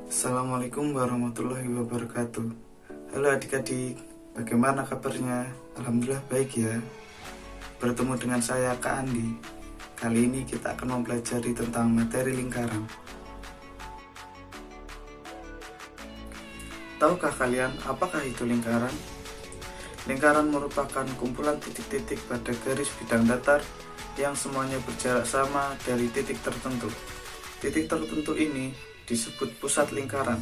Assalamualaikum warahmatullahi wabarakatuh. Halo adik-adik, bagaimana kabarnya? Alhamdulillah baik ya. Bertemu dengan saya Kak Andi. Kali ini kita akan mempelajari tentang materi lingkaran. Tahukah kalian apakah itu lingkaran? Lingkaran merupakan kumpulan titik-titik pada garis bidang datar yang semuanya berjarak sama dari titik tertentu. Titik tertentu ini disebut pusat lingkaran.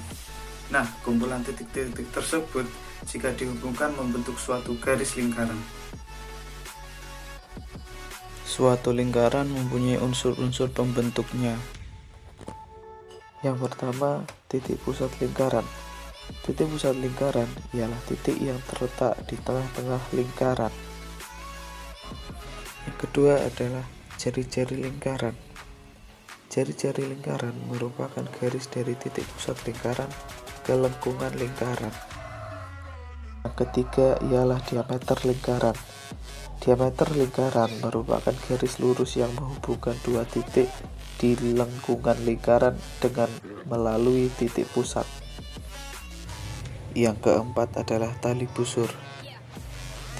Nah, kumpulan titik-titik tersebut jika dihubungkan membentuk suatu garis lingkaran. Suatu lingkaran mempunyai unsur-unsur pembentuknya. Yang pertama, titik pusat lingkaran. Titik pusat lingkaran ialah titik yang terletak di tengah-tengah lingkaran. Yang kedua adalah jari-jari lingkaran. Jari-jari lingkaran merupakan garis dari titik pusat lingkaran ke lengkungan lingkaran. Yang ketiga ialah diameter lingkaran. Diameter lingkaran merupakan garis lurus yang menghubungkan dua titik di lengkungan lingkaran dengan melalui titik pusat. Yang keempat adalah tali busur.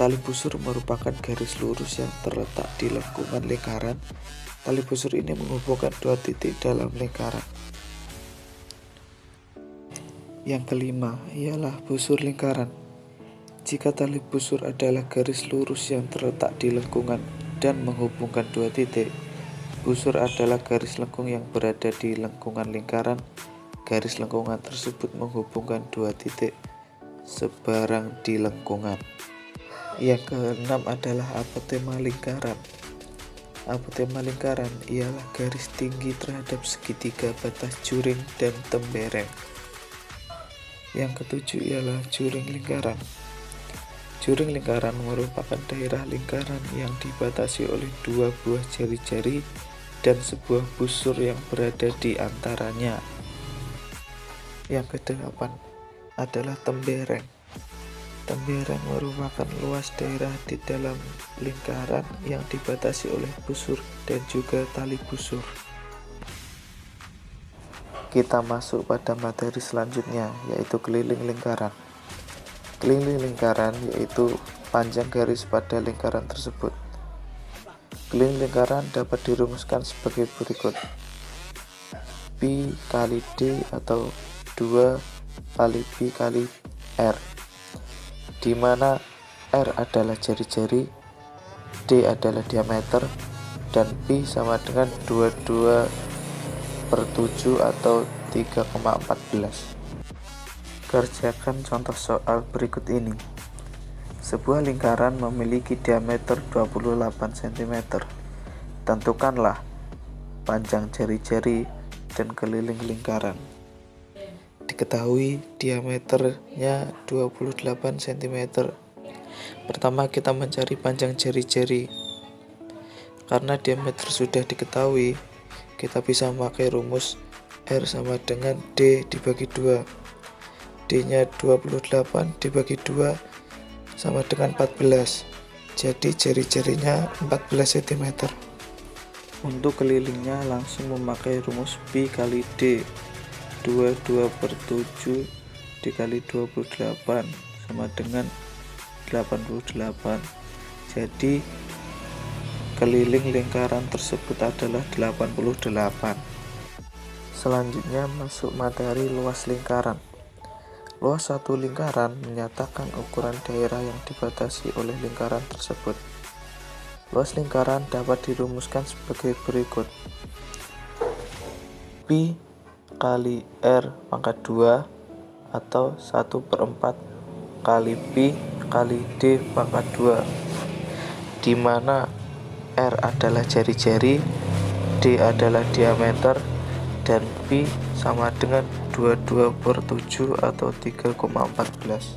Tali busur merupakan garis lurus yang terletak di lengkungan lingkaran. Tali busur ini menghubungkan dua titik dalam lingkaran. Yang kelima ialah busur lingkaran. Jika tali busur adalah garis lurus yang terletak di lengkungan dan menghubungkan dua titik, busur adalah garis lengkung yang berada di lengkungan lingkaran. Garis lengkungan tersebut menghubungkan dua titik sebarang di lengkungan. Yang keenam adalah apotema lingkaran. Apotema lingkaran ialah garis tinggi terhadap segitiga batas juring dan tembereng. Yang ketujuh ialah juring lingkaran. Juring lingkaran merupakan daerah lingkaran yang dibatasi oleh dua buah jari-jari dan sebuah busur yang berada di antaranya. Yang kedelapan adalah tembereng. Tembereng merupakan luas daerah di dalam lingkaran yang dibatasi oleh busur dan juga tali busur. Kita masuk pada materi selanjutnya, yaitu keliling lingkaran. Keliling lingkaran yaitu panjang garis pada lingkaran tersebut. Keliling lingkaran dapat dirumuskan sebagai berikut. Pi kali D atau 2 kali Pi kali R, di mana R adalah jari-jari, D adalah diameter, dan Pi sama dengan 22/7 atau 3,14. Kerjakan contoh soal berikut ini. Sebuah lingkaran memiliki diameter 28 cm. Tentukanlah panjang jari-jari dan keliling lingkaran. Diketahui diameternya 28 cm. Pertama kita mencari panjang jari-jari. Karena diameter sudah diketahui, kita bisa memakai rumus R sama dengan D dibagi 2. D nya 28 dibagi 2 sama dengan 14. Jadi jari-jarinya 14 cm. Untuk kelilingnya langsung memakai rumus Pi kali D. 22/7 dikali 28 sama dengan 88. Jadi keliling lingkaran tersebut adalah 88. Selanjutnya masuk materi luas lingkaran. Luas satu lingkaran menyatakan ukuran daerah yang dibatasi oleh lingkaran tersebut. Luas lingkaran dapat dirumuskan sebagai berikut. Pi kali R pangkat 2 atau 1/4 kali Pi kali D pangkat 2, di mana R adalah jari-jari, D adalah diameter, dan Pi sama dengan 22/7 atau 3,14.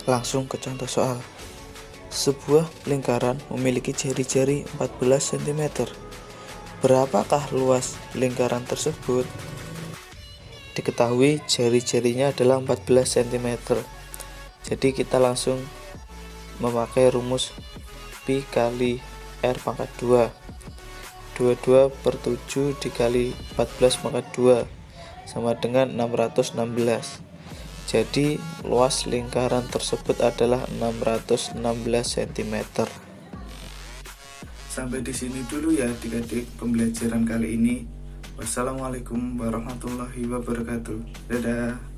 Langsung ke contoh soal. Sebuah lingkaran memiliki jari-jari 14 cm. Berapakah luas lingkaran tersebut? Diketahui jari-jarinya adalah 14 cm. Jadi kita langsung memakai rumus Pi kali R pangkat 2. 22/7 dikali 14 pangkat 2 sama dengan 616. Jadi luas lingkaran tersebut adalah 616 cm. Sampai di sini dulu ya adik-adik pembelajaran kali ini. Wassalamualaikum warahmatullahi wabarakatuh. Dadah.